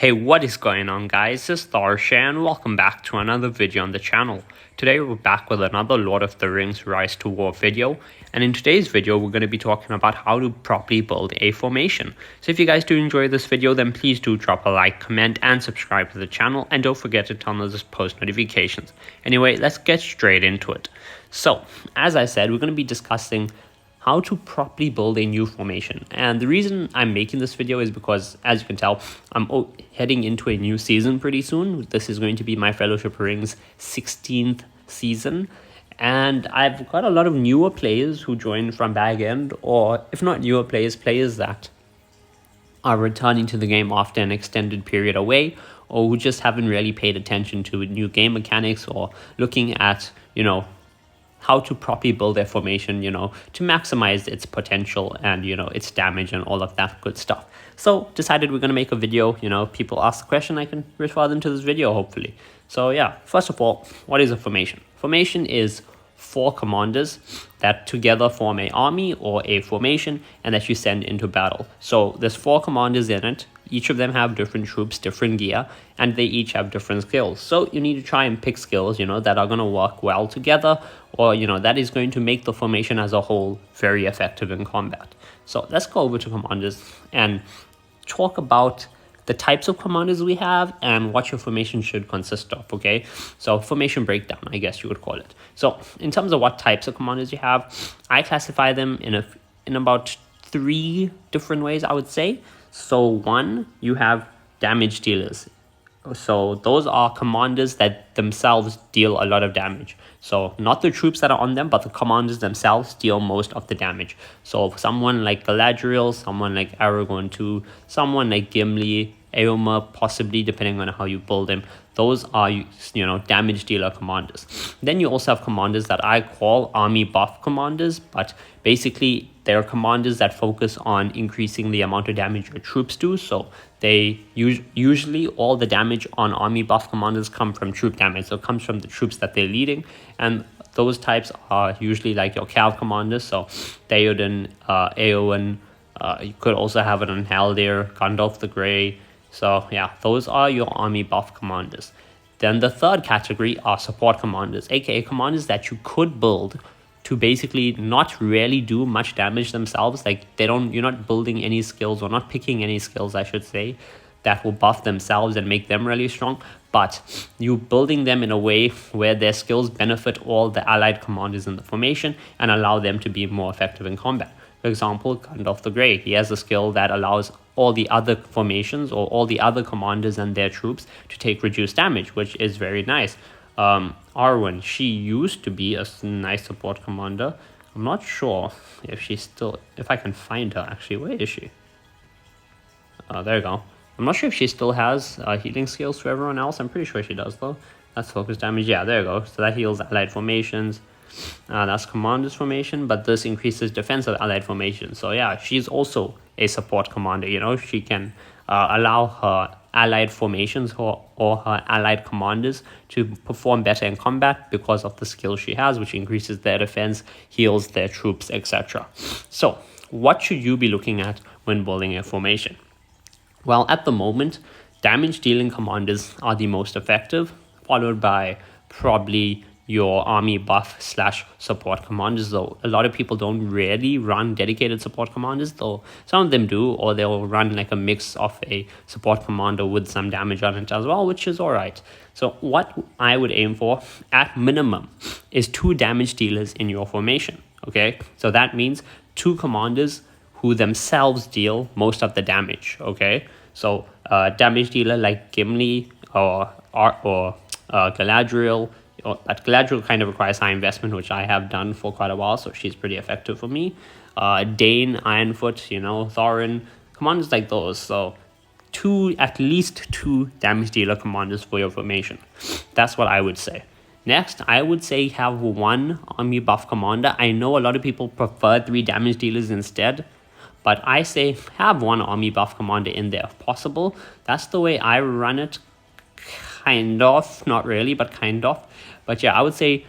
Hey, what is going on, guys? This is Tharshey and welcome back to another video on the channel. Today we're back with another Lord of the Rings Rise to War video, and in today's video we're going to be talking about how to properly build a formation. So if you guys do enjoy this video, then please do drop a like, comment and subscribe to the channel, and don't forget to turn on those post notifications. Anyway, let's get straight into it. So as I said, we're going to be discussing how to properly build a new formation. And the reason I'm making this video is because, as you can tell, I'm heading into a new season pretty soon. This is going to be my Fellowship of Rings 16th season. And I've got a lot of newer players who joined from back end, or if not newer players, players that are returning to the game after an extended period away, or who just haven't really paid attention to new game mechanics or looking at, how to properly build their formation, to maximize its potential and, its damage and all of that good stuff. So decided we're going to make a video, people ask the question, I can refer them to this video, hopefully. So yeah, first of all, what is a formation? Formation is 4 commanders that together form an army or a formation and that you send into battle. So there's 4 commanders in it. Each of them have different troops, different gear, and they each have different skills. So you need to try and pick skills, that are going to work well together, or, that is going to make the formation as a whole very effective in combat. So let's go over to commanders and talk about the types of commanders we have and what your formation should consist of, okay? So formation breakdown, I guess you would call it. So in terms of what types of commanders you have, I classify them in about 3 different ways, I would say. So 1, you have damage dealers. So those are commanders that themselves deal a lot of damage. So not the troops that are on them, but the commanders themselves deal most of the damage. So someone like Galadriel, someone like Aragorn too, someone like Gimli, Eomer, possibly, depending on how you build them. Those are, damage dealer commanders. Then you also have commanders that I call army buff commanders, but basically they're commanders that focus on increasing the amount of damage your troops do. So they usually all the damage on army buff commanders come from troop damage. So it comes from the troops that they're leading. And those types are usually like your Cav commanders. So Theoden, Eowyn, you could also have it on Haldir, Gandalf the Grey. So yeah, those are your army buff commanders. Then the third category are support commanders, aka commanders that you could build to basically not really do much damage themselves. Like you're not building any skills, or not picking any skills, I should say, that will buff themselves and make them really strong, but you building them in a way where their skills benefit all the allied commanders in the formation and allow them to be more effective in combat. For example, Gandalf the Grey, he has a skill that allows all the other formations or all the other commanders and their troops to take reduced damage, which is very nice. Arwen, she used to be a nice support commander. I'm not sure if I can find her actually. Where is she? There you go. I'm not sure if she still has healing skills to everyone else. I'm pretty sure she does though. That's focus damage. Yeah, there you go. So that heals allied formations. That's commander's formation, but this increases defense of allied formation. So yeah, she's also a support commander. She can allow her allied formations or her allied commanders to perform better in combat because of the skill she has, which increases their defense, heals their troops, etc. So what should you be looking at when building a formation? Well, at the moment, damage dealing commanders are the most effective, followed by probably your army buff / support commanders. Though a lot of people don't really run dedicated support commanders, though some of them do, or they'll run like a mix of a support commander with some damage on it as well, which is all right. So what I would aim for at minimum is 2 damage dealers in your formation. Okay, so that means 2 commanders who themselves deal most of the damage. Okay, so damage dealer like Gimli or Galadriel. But Galadriel kind of requires high investment, which I have done for quite a while, so she's pretty effective for me. Dane, Ironfoot, Thorin, commanders like those. So at least 2 damage dealer commanders for your formation. That's what I would say. Next, I would say have 1 army buff commander. I know a lot of people prefer 3 damage dealers instead, but I say have 1 army buff commander in there if possible. That's the way I run it. Kind of, not really, but kind of. But yeah, I would say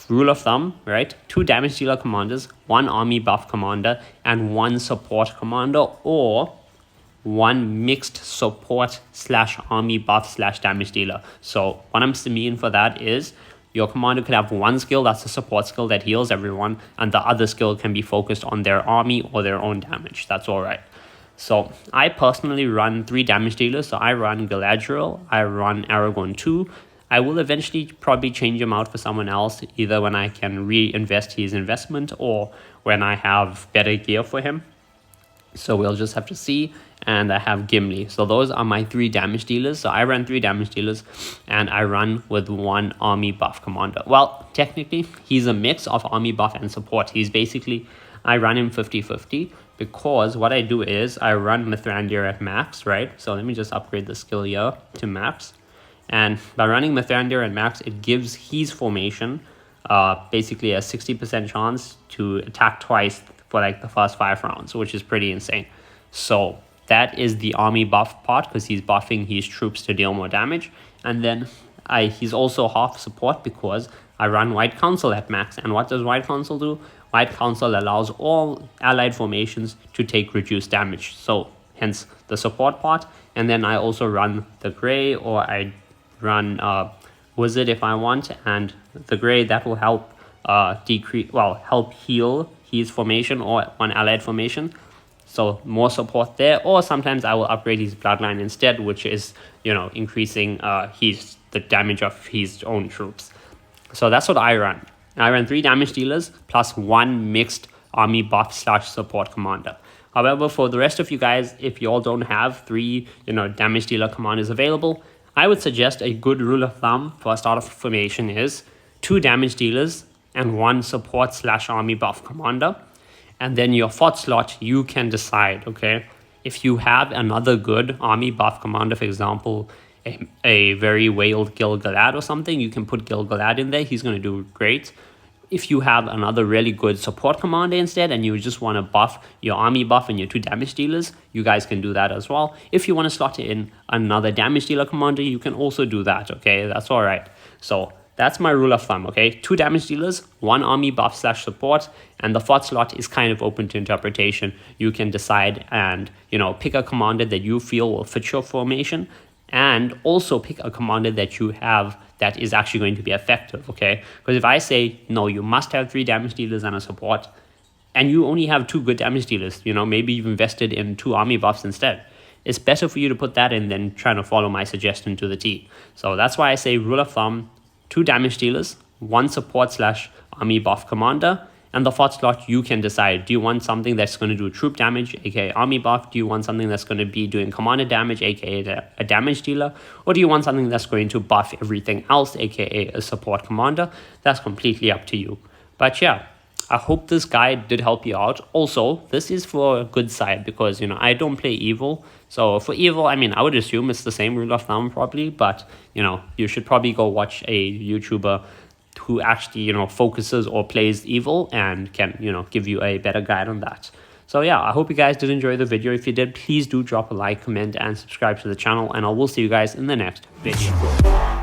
rule of thumb, right? 2 damage dealer commanders, 1 army buff commander, and 1 support commander, or one mixed support slash army buff slash damage dealer. So what I'm meaning for that is your commander could have one skill that's a support skill that heals everyone, and the other skill can be focused on their army or their own damage. That's all right. So I personally run 3 damage dealers. So I run Galadriel, I run Aragorn 2. I will eventually probably change him out for someone else, either when I can reinvest his investment or when I have better gear for him. So we'll just have to see. And I have Gimli. So those are my 3 damage dealers. So I run 3 damage dealers and I run with 1 army buff commander. Well, technically, he's a mix of army buff and support. He's basically, I run him 50-50 because what I do is I run Mithrandir at max, right? So let me just upgrade the skill here to max. And by running Mithrandir at max, it gives his formation basically a 60% chance to attack twice for like the first 5 rounds, which is pretty insane. So that is the army buff part because he's buffing his troops to deal more damage. And then he's also half support because I run White Council at max. And what does White Council do? White Council allows all allied formations to take reduced damage. So hence the support part. And then I also run the Grey, or I run Wizard if I want. And the Grey, that will help help heal his formation or one allied formation. So more support there, or sometimes I will upgrade his bloodline instead, which is, increasing the damage of his own troops. So that's what I run. I run 3 damage dealers plus 1 mixed army buff slash support commander. However, for the rest of you guys, if you all don't have 3, damage dealer commanders available, I would suggest a good rule of thumb for a starter formation is 2 damage dealers and 1 support slash army buff commander. And then your 4th slot, you can decide, okay? If you have another good army buff commander, for example, a very whaled Gil-galad or something, you can put Gil-galad in there. He's going to do great. If you have another really good support commander instead, and you just want to buff your army buff and your 2 damage dealers, you guys can do that as well. If you want to slot in another damage dealer commander, you can also do that, okay? That's all right. So that's my rule of thumb, okay? 2 damage dealers, 1 army buff slash support, and the 4th slot is kind of open to interpretation. You can decide and, pick a commander that you feel will fit your formation, and also pick a commander that you have that is actually going to be effective, okay? Because if I say, no, you must have 3 damage dealers and a support, and you only have 2 good damage dealers, maybe you've invested in 2 army buffs instead, it's better for you to put that in than trying to follow my suggestion to the T. So that's why I say rule of thumb, 2 damage dealers, 1 support slash army buff commander, and the 4th slot, you can decide. Do you want something that's going to do troop damage, aka army buff? Do you want something that's going to be doing commander damage, aka a damage dealer? Or do you want something that's going to buff everything else, aka a support commander? That's completely up to you. But yeah, I hope this guide did help you out. Also, this is for a good side because, I don't play evil. So for evil, I would assume it's the same rule of thumb probably, but, you should probably go watch a YouTuber who actually, focuses or plays evil and can, give you a better guide on that. So yeah, I hope you guys did enjoy the video. If you did, please do drop a like, comment, and subscribe to the channel, and I will see you guys in the next video.